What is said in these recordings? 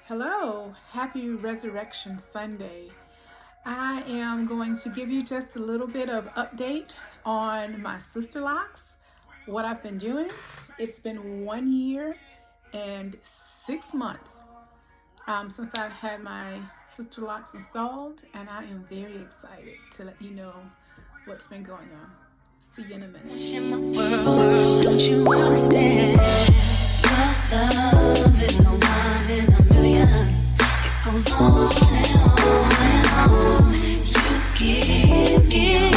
Hello, happy Resurrection Sunday. I am going to give you just a little bit of update on my sister locks, what I've been doing. It's been 1 year and 6 months since I've had my sister locks installed, and I am very excited to let you know what's been going on. See you in a minute. Don't you understand? Your love is a one in a million. It goes on and on and on. You give.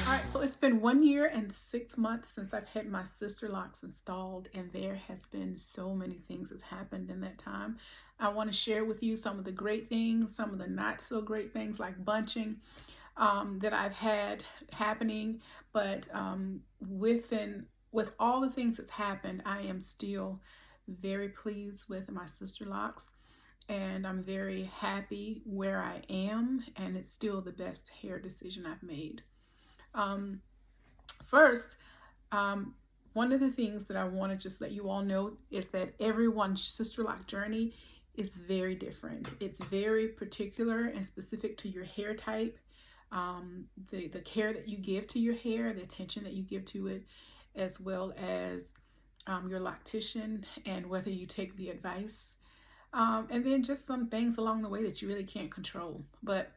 All right, so it's been 1 year and 6 months since I've had my sister locks installed, and there has been so many things that's happened in that time. I want to share with you some of the great things, some of the not so great things like bunching that I've had happening, but with all the things that's happened, I am still very pleased with my sister locks, and I'm very happy where I am, and it's still the best hair decision I've made. First, one of the things that I want to just let you all know is that everyone's sister lock journey is very different. It's very particular and specific to your hair type. The care that you give to your hair, the attention that you give to it, as well as your loctician and whether you take the advice. And then just some things along the way that you really can't control. But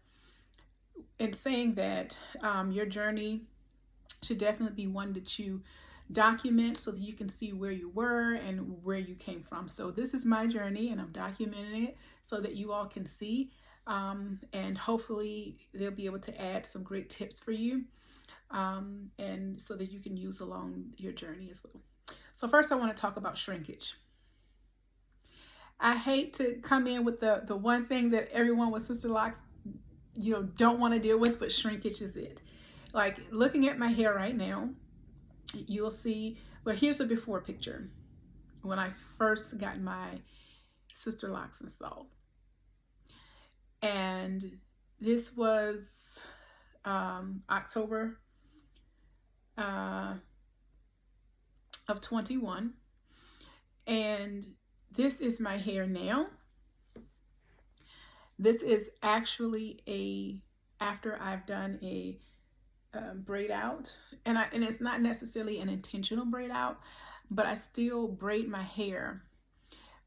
in saying that, your journey should definitely be one that you document so that you can see where you were and where you came from. So this is my journey, and I'm documenting it so that you all can see. And hopefully they'll be able to add some great tips for you, and so that you can use along your journey as well. So first I want to talk about shrinkage. I hate to come in with the one thing that everyone with sister locks don't want to deal with, but shrinkage is it. Like, looking at my hair right now, you'll see, well, here's a before picture when I first got my sister locks installed. And this was October of 21. And this is my hair now. This is actually after I've done a braid out, and it's not necessarily an intentional braid out, but I still braid my hair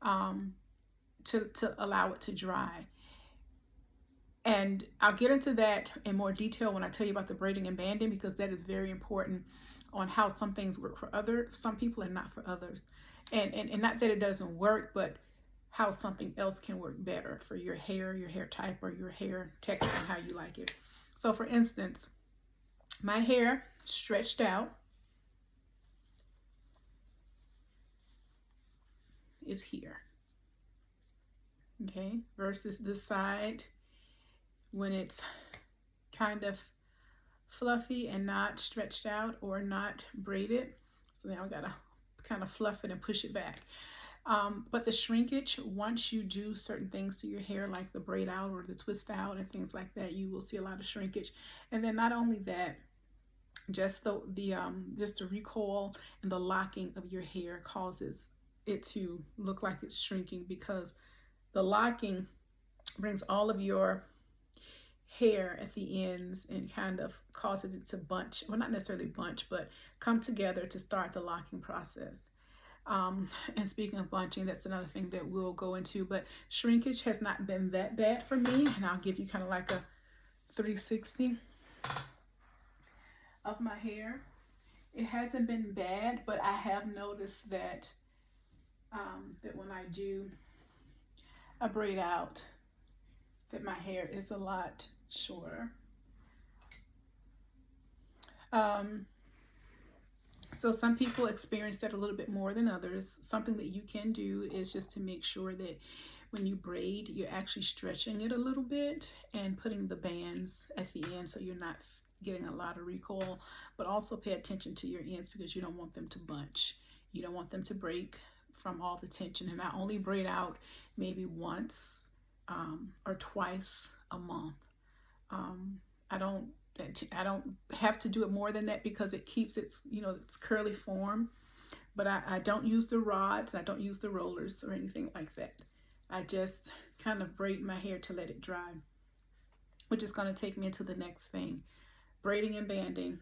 to allow it to dry. And I'll get into that in more detail when I tell you about the braiding and banding, because that is very important on how some things work for some people and not for others. And not that it doesn't work, but how something else can work better for your hair type, or your hair texture, and how you like it. So for instance, my hair stretched out is here. Okay, versus this side when it's kind of fluffy and not stretched out or not braided. So now I gotta kind of fluff it and push it back. But the shrinkage, once you do certain things to your hair, like the braid out or the twist out and things like that, you will see a lot of shrinkage. And then not only that, just the recoil and the locking of your hair causes it to look like it's shrinking, because the locking brings all of your hair at the ends and kind of causes it to bunch. Well, not necessarily bunch, but come together to start the locking process. And speaking of bunching, that's another thing that we'll go into, but shrinkage has not been that bad for me, and I'll give you kind of like a 360 of my hair. It hasn't been bad, but I have noticed that that when I do a braid out, that my hair is a lot shorter. So some people experience that a little bit more than others. Something that you can do is just to make sure that when you braid, you're actually stretching it a little bit and putting the bands at the end, so you're not getting a lot of recoil. But also pay attention to your ends, because you don't want them to bunch. You don't want them to break from all the tension. And I only braid out maybe once or twice a month. I don't have to do it more than that, because it keeps its its curly form But I don't use the rods. I don't use the rollers or anything like that. I just kind of braid my hair to let it dry, which is going to take me into the next thing, braiding and banding.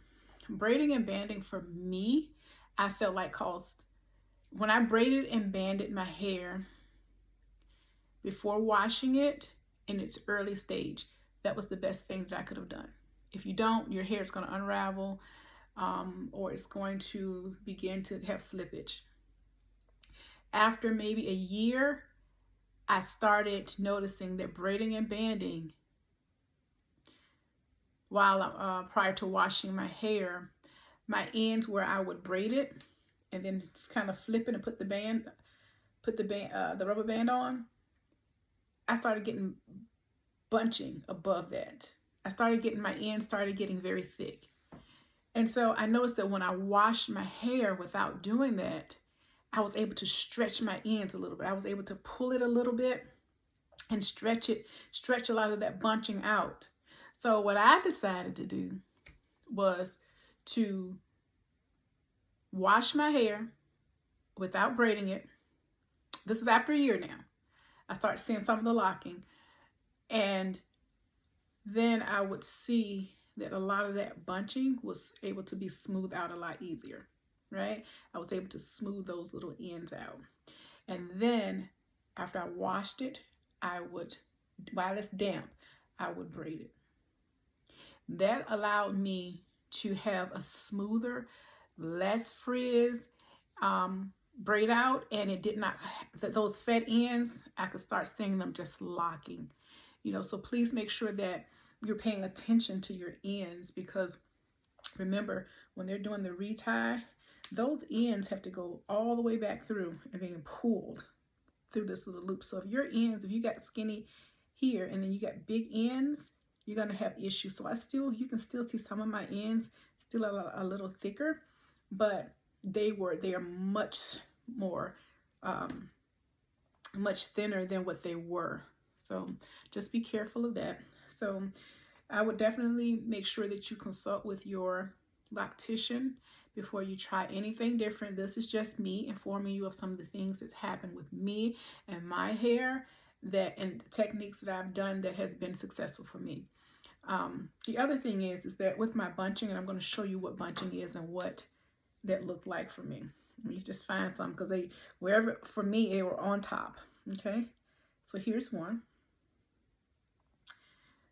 Braiding and banding for me, I felt like caused, when I braided and banded my hair before washing it in its early stage, that was the best thing that I could have done. If you don't, your hair is going to unravel, or it's going to begin to have slippage. After maybe a year, I started noticing that braiding and banding while prior to washing my hair, my ends where I would braid it and then kind of flip it and put the rubber band on, I started getting bunching above that. My ends started getting very thick. And so I noticed that when I washed my hair without doing that, I was able to stretch my ends a little bit. I was able to pull it a little bit and stretch a lot of that bunching out. So what I decided to do was to wash my hair without braiding it. This is after a year now. I started seeing some of the locking, and then I would see that a lot of that bunching was able to be smoothed out a lot easier, right? I was able to smooth those little ends out. And then after I washed it, I would, while it's damp, I would braid it. That allowed me to have a smoother, less frizz braid out, and it did not, those fat ends, I could start seeing them just locking. So please make sure that you're paying attention to your ends, because remember, when they're doing the retie, those ends have to go all the way back through and being pulled through this little loop. So if your ends, if you got skinny here and then you got big ends, you're going to have issues. So you can still see some of my ends still a little thicker, but they are much more, much thinner than what they were. So just be careful of that. So I would definitely make sure that you consult with your loctician before you try anything different. This is just me informing you of some of the things that's happened with me and my hair, and the techniques that I've done that has been successful for me. The other thing is that with my bunching, and I'm going to show you what bunching is and what that looked like for me. Let me just find some, because for me, they were on top. Okay, so here's one.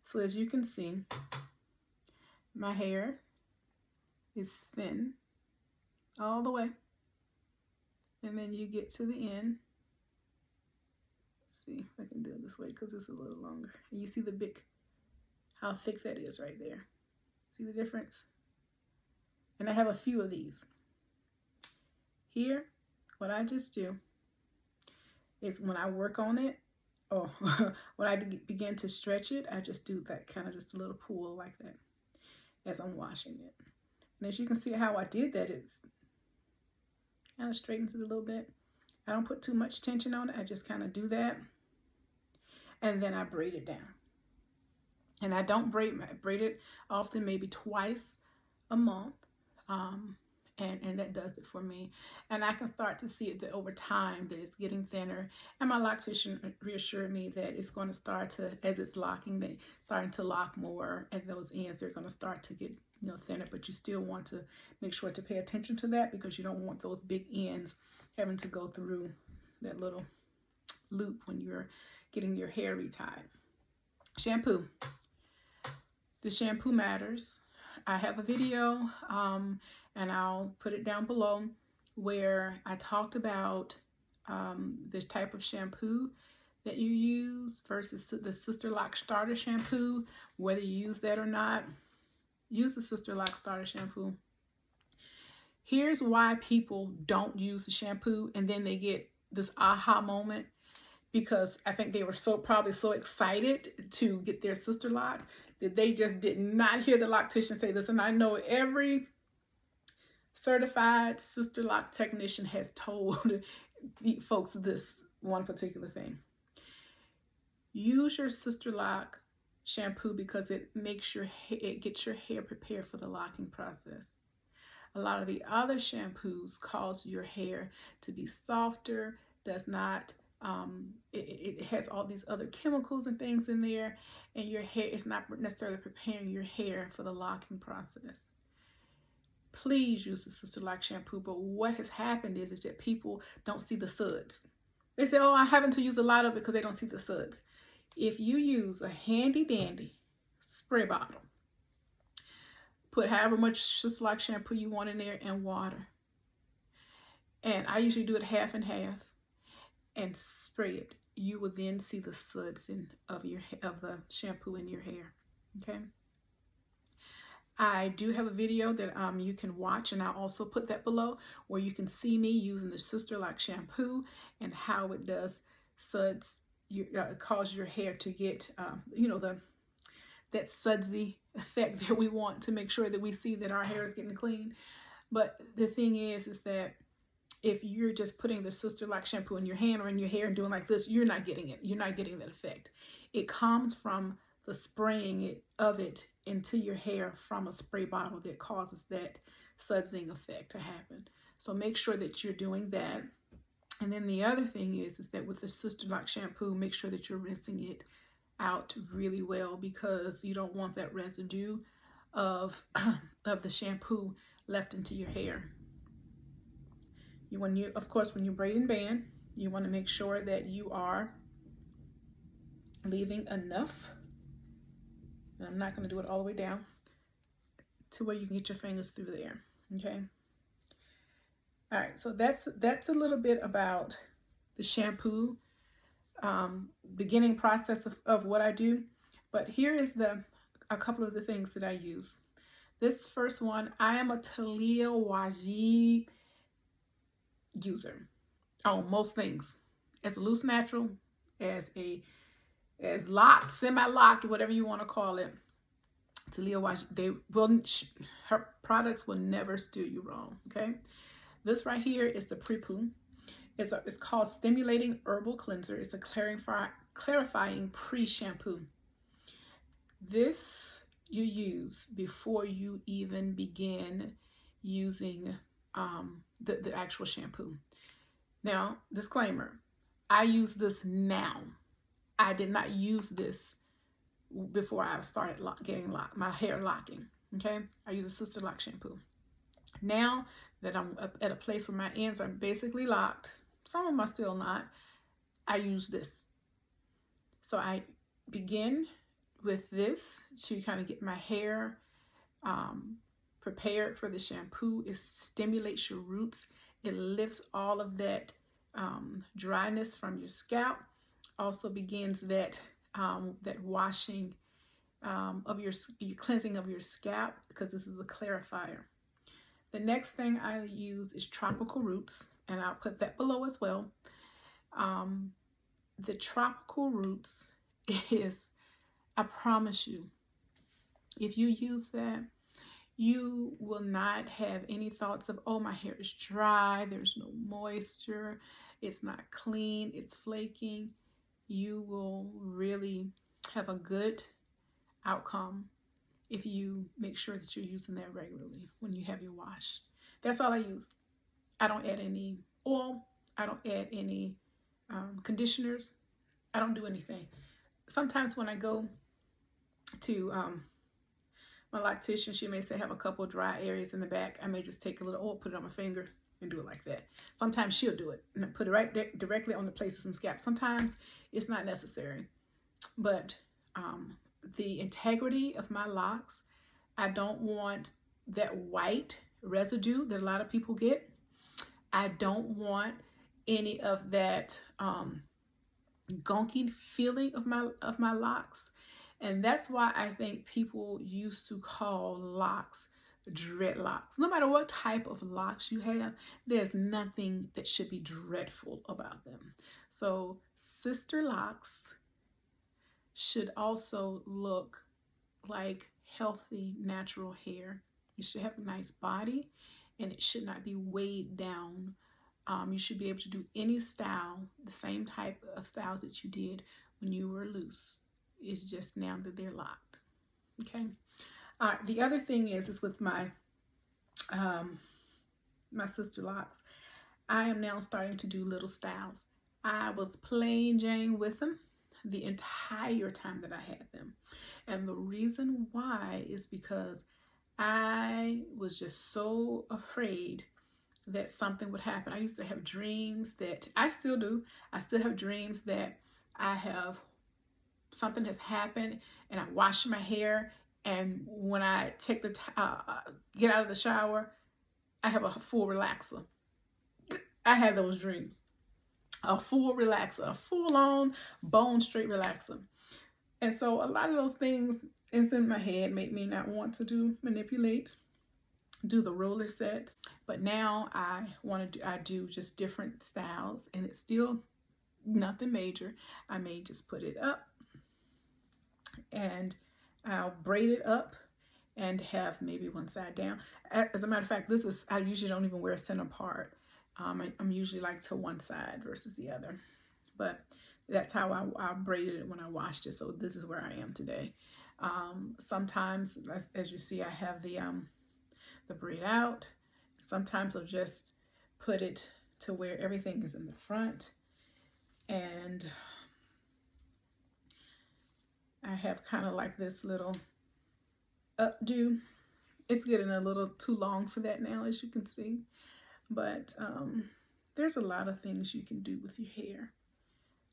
So as you can see, my hair is thin all the way, and then you get to the end. Let's see if I can do it this way, because it's a little longer. And you see how thick that is right there. See the difference? And I have a few of these. Here, what I just do is when I work on it, or when I begin to stretch it, I just do that kind of just a little pull like that as I'm washing it. And as you can see how I did that, it's kind of straightens it a little bit. I don't put too much tension on it. I just kind of do that. And then I braid it down. And I don't braid it often, maybe twice a month. And that does it for me. And I can start to see it that over time that it's getting thinner. And my loctician reassured me that it's going to start to, as it's locking, starting to lock more, and those ends are going to start to get thinner. But you still want to make sure to pay attention to that, because you don't want those big ends having to go through that little loop when you're getting your hair retied. Shampoo. The shampoo matters. I have a video, and I'll put it down below, where I talked about this type of shampoo that you use versus the Sisterlocks starter shampoo. Whether you use that or not, use the Sisterlocks starter shampoo. Here's why people don't use the shampoo, and then they get this aha moment, because I think they were probably so excited to get their Sisterlocks that they just did not hear the loctician say this. And I know every certified Sisterlock technician has told the folks this one particular thing. Use your Sisterlock shampoo because it makes it gets your hair prepared for the locking process. A lot of the other shampoos cause your hair to be softer, does not, it has all these other chemicals and things in there, and your hair is not necessarily preparing your hair for the locking process. Please use the Sisterlocks shampoo, but what has happened is that people don't see the suds. They say, oh, I'm having to use a lot of it because they don't see the suds. If you use a handy dandy spray bottle, put however much Sisterlocks shampoo you want in there and water. And I usually do it half and half and spray it. You will then see the suds of the shampoo in your hair. Okay. I do have a video that you can watch, and I'll also put that below, where you can see me using the Sisterlocks shampoo and how it does suds, cause your hair to get, you know, that sudsy effect that we want to make sure that we see that our hair is getting clean. But the thing is that if you're just putting the Sisterlocks shampoo in your hand or in your hair and doing like this, you're not getting it. You're not getting that effect. It comes from the spraying of it into your hair from a spray bottle that causes that sudsing effect to happen. So make sure that you're doing that. And then the other thing is that with the Sisterlocks shampoo, make sure that you're rinsing it out really well, because you don't want that residue of the shampoo left into your hair. Of course, when you braid and band, you want to make sure that you are leaving enough. And I'm not going to do it all the way down to where you can get your fingers through there. Okay. All right. So that's a little bit about the shampoo beginning process of what I do. But here is a couple of the things that I use. This first one, I am a Taliah Waajid user on most things. As a loose natural, as locked, semi-locked, whatever you want to call it. Taliah Waajid, her products will never steer you wrong. Okay, this right here is the pre-poo. It's called Stimulating Herbal Cleanser. It's a clarifying pre-shampoo. This you use before you even begin using the actual shampoo. Now, disclaimer, I use this now. I did not use this before I started getting my hair locking. Okay, I use a Sisterlocks shampoo. Now that I'm at a place where my ends are basically locked, some of them are still not, I use this. So I begin with this to kind of get my hair prepared for the shampoo. It stimulates your roots. It lifts all of that dryness from your scalp. Also begins that washing of your cleansing of your scalp, because this is a clarifier. The next thing I use is Tropical Roots, and I'll put that below as well. The Tropical Roots is, I promise you, if you use that, you will not have any thoughts of, oh, my hair is dry, there's no moisture, it's not clean, it's flaking. You will really have a good outcome if you make sure that you're using that regularly when you have your wash. That's all I use. I don't add any oil. I don't add any conditioners. I don't do anything. Sometimes when I go to my loctician, she may say have a couple of dry areas in the back. I may just take a little oil, put it on my finger, and do it like that. Sometimes she'll do it and put it right there, directly on the place of some scalp. Sometimes it's not necessary. But the integrity of my locks, I don't want that white residue that a lot of people get. I don't want any of that gunky feeling of my locks. And that's why I think people used to call locks dreadlocks. No matter what type of locks you have, there's nothing that should be dreadful about them. So Sisterlocks should also look like healthy, natural hair. You should have a nice body, and it should not be weighed down. You should be able to do any style, the same type of styles that you did when you were loose. It's just now that they're locked. Okay. The other thing is with my my Sisterlocks, I am now starting to do little styles. I was plain Jane with them the entire time that I had them. And the reason why is because I was just so afraid that something would happen. I used to have dreams that I still do. I still have dreams that something has happened and I wash my hair, and when I take get out of the shower, I have a full relaxer. I had those dreams. A full relaxer, a full-on bone straight relaxer. And so a lot of those things is in my head, make me not want to do the roller sets. But now I do just different styles, and it's still nothing major. I may just put it up and I'll braid it up and have maybe one side down. As a matter of fact, I usually don't even wear a center part. I'm usually like to one side versus the other, but that's how I braided it when I washed it. So this is where I am today. Sometimes, as you see, I have the braid out. Sometimes I'll just put it to where everything is in the front, and I have kind of like this little updo. It's getting a little too long for that now, as you can see. But there's a lot of things you can do with your hair.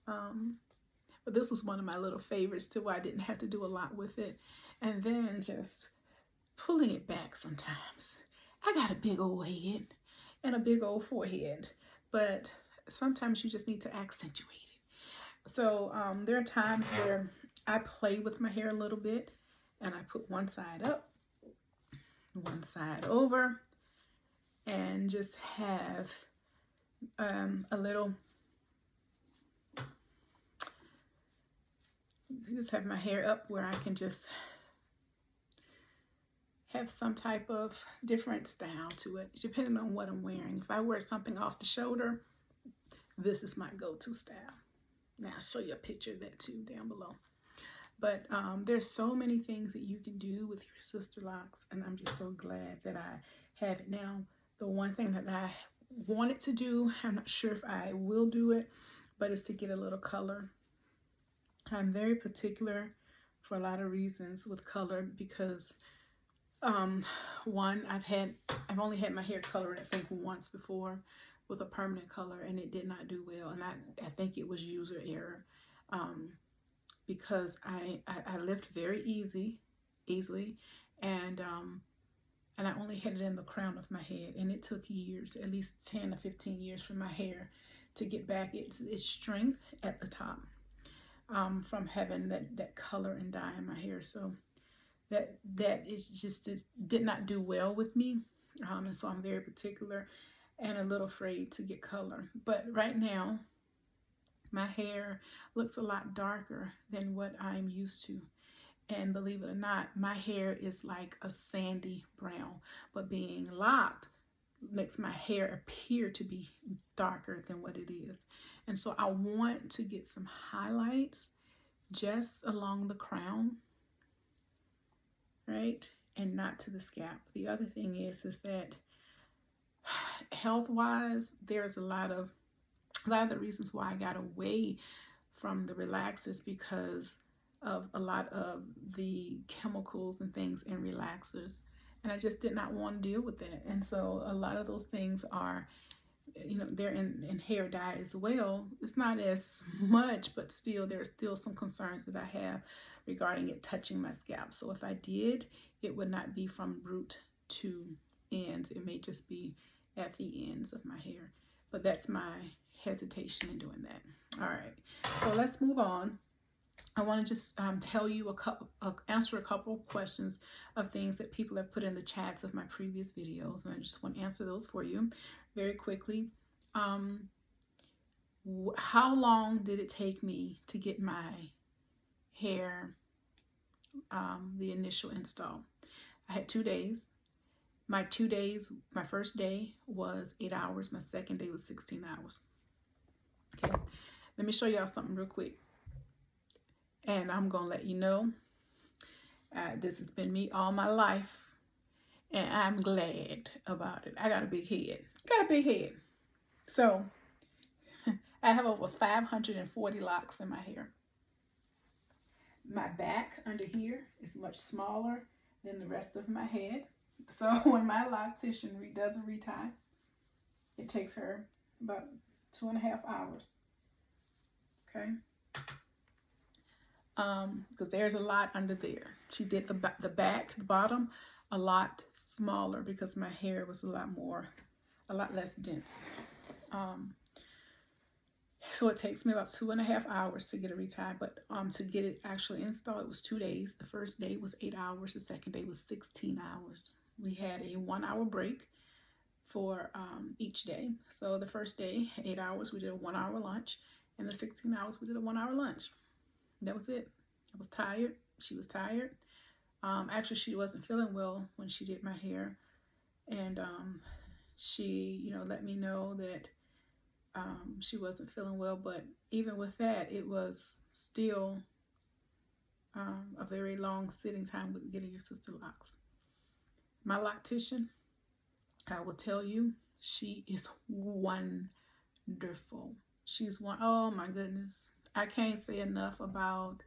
But this was one of my little favorites too, where I didn't have to do a lot with it. And then just pulling it back sometimes. I got a big old head and a big old forehead, but sometimes you just need to accentuate it. So there are times where I play with my hair a little bit, and I put one side up, one side over, and just have a little, just have my hair up where I can just have some type of different style to it, depending on what I'm wearing. If I wear something off the shoulder, this is my go-to style. Now I'll show you a picture of that too down below. But there's so many things that you can do with your Sisterlocks, and I'm just so glad that I have it now. The one thing that I wanted to do, I'm not sure if I will do it, but it's to get a little color. I'm very particular for a lot of reasons with color because one, I've only had my hair colored I think once before with a permanent color, and it did not do well, and I think it was user error. Because I lift very easily, and I only had it in the crown of my head, and it took years, at least 10 or 15 years for my hair to get back its strength at the top, from having that color and dye in my hair. So that is just, it did not do well with me, and so I'm very particular and a little afraid to get color. But right now, my hair looks a lot darker than what I'm used to. And believe it or not, my hair is like a sandy brown, but being locked makes my hair appear to be darker than what it is. And so I want to get some highlights just along the crown, right? And not to the scalp. The other thing is that health-wise, there's a lot of the reasons why I got away from the relaxers because of a lot of the chemicals and things in relaxers, and I just did not want to deal with that. And so a lot of those things are, you know, they're in hair dye as well. It's not as much, but still there's still some concerns that I have regarding it touching my scalp. So if I did, it would not be from root to ends. It may just be at the ends of my hair, but that's my hesitation in doing that. All right, so let's move on. I want to just tell you answer a couple questions of things that people have put in the chats of my previous videos, and I just want to answer those for you very quickly. How long did it take me to get my hair, the initial install? I had 2 days. My 2 days, my first day was 8 hours. My second day was 16 hours. Okay, let me show y'all something real quick. And I'm going to let you know, this has been me all my life. And I'm glad about it. I got a big head. Got a big head. So I have over 540 locks in my hair. My back under here is much smaller than the rest of my head. So when my loctician does a retie, it takes her about 2.5 hours. Okay. Because there's a lot under there. She did the back, the bottom, a lot smaller because my hair was a lot less dense. So it takes me about 2.5 hours to get it retied, but to get it actually installed, it was 2 days. The first day was 8 hours. The second day was 16 hours. We had a 1-hour break for each day. So the first day, 8 hours, we did a 1-hour lunch, and the 16 hours, we did a 1-hour lunch. That was it. I was tired. She was tired. Actually, she wasn't feeling well when she did my hair, and she, let me know that she wasn't feeling well. But even with that, it was still a very long sitting time with getting your sister locks. My loctician, I will tell you, she is wonderful. She's one. Oh my goodness. I can't say enough about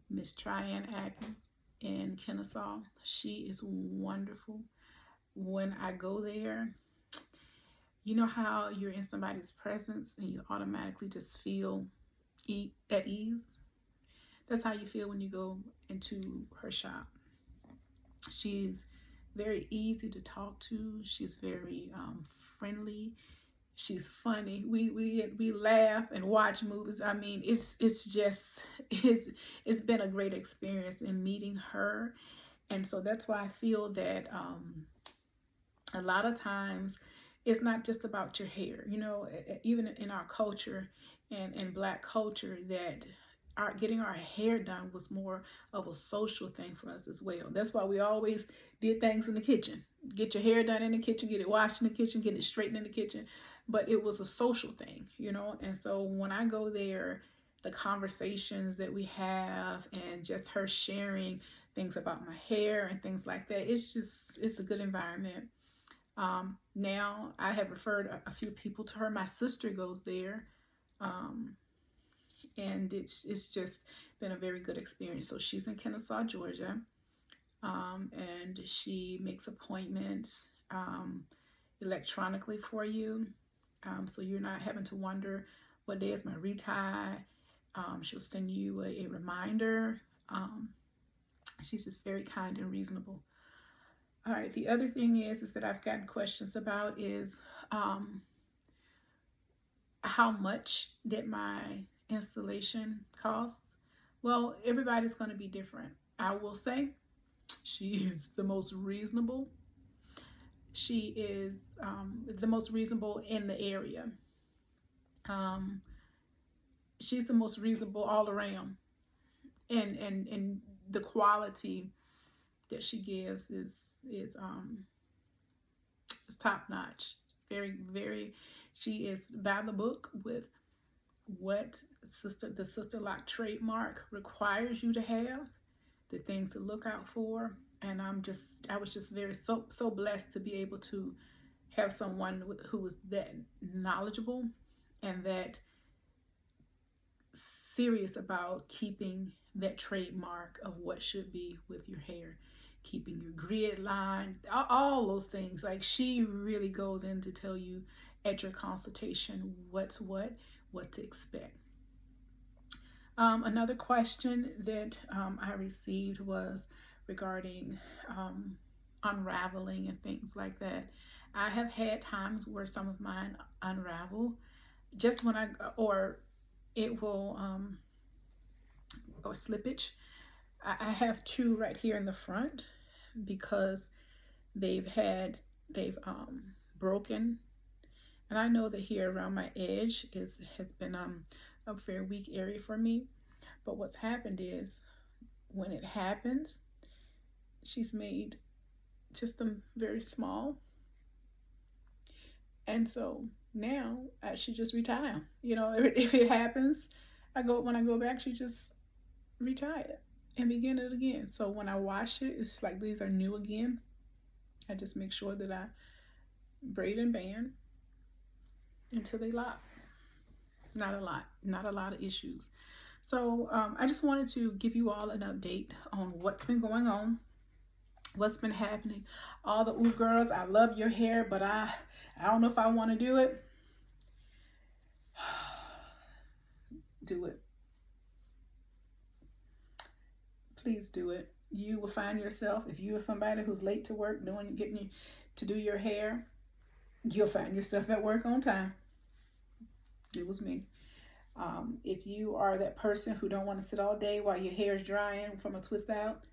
Miss Tryon Atkins in Kennesaw. She is wonderful. When I go there, you know how you're in somebody's presence and you automatically just feel at ease? That's how you feel when you go into her shop. She's very easy to talk to. She's very friendly. She's funny. We laugh and watch movies. I mean, it's been a great experience in meeting her. And so that's why I feel that a lot of times it's not just about your hair. Even in our culture and in Black culture, that getting our hair done was more of a social thing for us as well. That's why we always did things in the kitchen. Get your hair done in the kitchen, get it washed in the kitchen, get it straightened in the kitchen. But it was a social thing, And so when I go there, the conversations that we have and just her sharing things about my hair and things like that, it's a good environment. Now I have referred a few people to her. My sister goes there. And it's just been a very good experience. So she's in Kennesaw, Georgia. And she makes appointments electronically for you. So you're not having to wonder what day is my retie. She'll send you a reminder. She's just very kind and reasonable. All right, the other thing is that I've gotten questions about is how much did my installation costs? Well, everybody's going to be different. I will say she is the most reasonable. She is the most reasonable in the area. She's the most reasonable all around, and the quality that she gives is top notch. Very, very. She is by the book with what the Sister Lock trademark requires you to have, the things to look out for. And I was just very so blessed to be able to have someone who was that knowledgeable and that serious about keeping that trademark of what should be with your hair, keeping your grid line, all those things. Like, she really goes in to tell you at your consultation what's what to expect. Another question that I received was regarding unraveling and things like that. I have had times where some of mine unravel just when or it will, or slippage. I have two right here in the front because they've broken. And I know that here around my edge has been a very weak area for me. But what's happened is when it happens, she's made just them very small. And so now I should just retire. If it happens, when I go back, she just retire it and begin it again. So when I wash it, it's like these are new again. I just make sure that I braid and band until they lock. Not a lot of issues. So I just wanted to give you all an update on what's been going on, what's been happening. All the ooh girls, I love your hair, but I don't know if I want to do it. Do it. Please do it. You will find yourself, if you are somebody who's late to work getting you to do your hair, you'll find yourself at work on time. It was me. If you are that person who don't want to sit all day while your hair is drying from a twist out,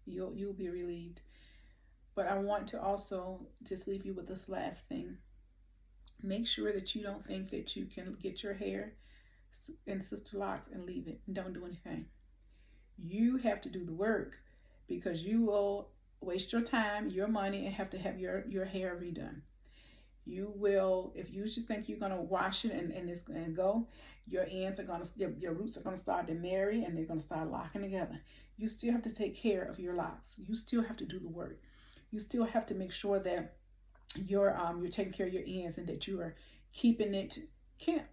you'll be relieved. But I want to also just leave you with this last thing. Make sure that you don't think that you can get your hair in Sisterlocks and leave it and don't do anything. You have to do the work, because you will waste your time, your money, and have to have your hair redone. You will, if you just think you're going to wash it and it's going to go, your ends are going to, your roots are going to start to marry and they're going to start locking together. You still have to take care of your locks. You still have to do the work. You still have to make sure that you're taking care of your ends and that you are keeping it.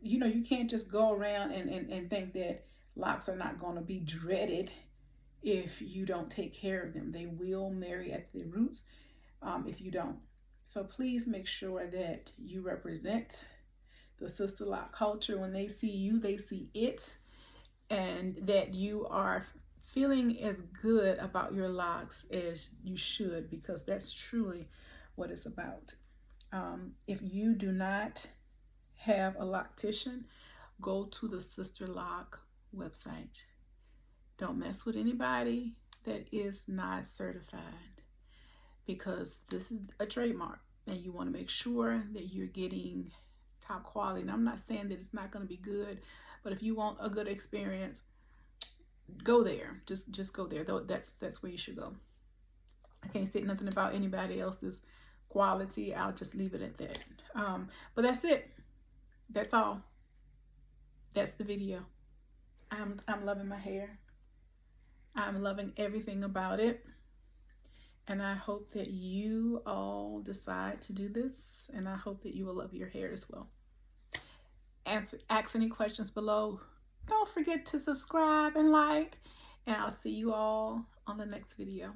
You can't just go around and think that locks are not going to be dreaded if you don't take care of them. They will marry at the roots if you don't. So please make sure that you represent the sister lock culture. When they see you, they see it, and that you are feeling as good about your locks as you should, because that's truly what it's about. If you do not have a loctician, go to the Sister Lock website. Don't mess with anybody that is not certified, because this is a trademark and you want to make sure that you're getting top quality. And I'm not saying that it's not going to be good, but if you want a good experience, go there. Just go there. That's where you should go. I can't say nothing about anybody else's quality. I'll just leave it at that. But that's it. That's all. That's the video. I'm loving my hair. I'm loving everything about it. And I hope that you all decide to do this. And I hope that you will love your hair as well. Ask any questions below. Don't forget to subscribe and like. And I'll see you all on the next video.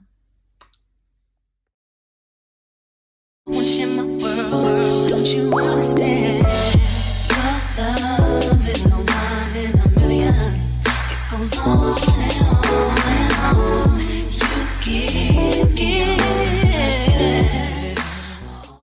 What's in my world? Don't you understand?